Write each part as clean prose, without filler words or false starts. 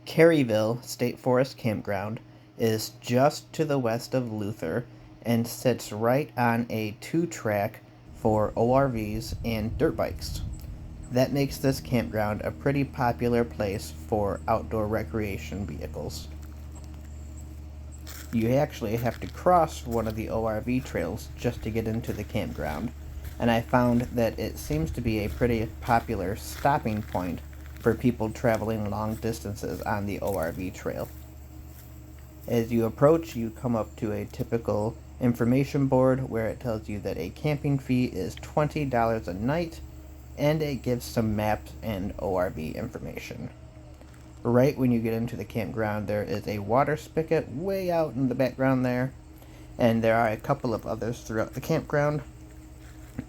Carrieville State Forest Campground is just to the west of Luther and sits right on a two-track for ORVs and dirt bikes. That makes this campground a pretty popular place for outdoor recreation vehicles. You actually have to cross one of the ORV trails just to get into the campground, and I found that it seems to be a pretty popular stopping point for people traveling long distances on the ORV trail. As you approach, you come up to a typical information board where it tells you that a camping fee is $20 a night, and it gives some maps and ORV information. Right when you get into the campground, there is a water spigot way out in the background there, and there are a couple of others throughout the campground.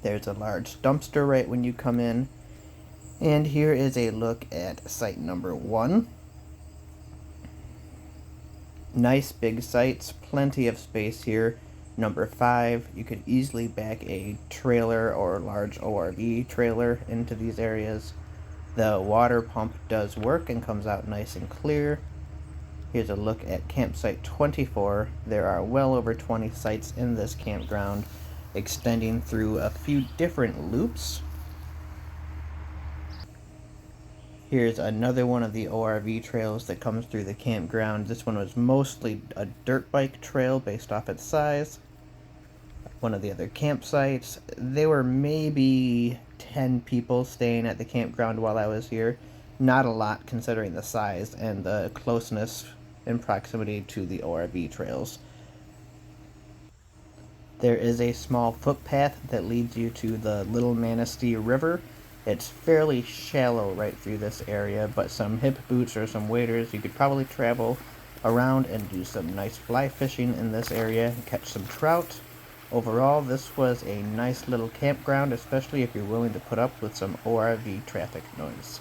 There's a large dumpster right when you come in, and here is a look at site number 1. Nice big sites, plenty of space here. Number 5, you could easily back a trailer or large ORV trailer into these areas. The water pump does work and comes out nice and clear. Here's a look at campsite 24. There are well over 20 sites in this campground, extending through a few different loops. Here's another one of the ORV trails that comes through the campground. This one was mostly a dirt bike trail based off its size. One of the other campsites, there were maybe 10 people staying at the campground while I was here. Not a lot considering the size and the closeness and proximity to the ORV trails. There is a small footpath that leads you to the Little Manistee River. It's fairly shallow right through this area, but some hip boots or some waders, you could probably travel around and do some nice fly fishing in this area and catch some trout. Overall, this was a nice little campground, especially if you're willing to put up with some ORV traffic noise.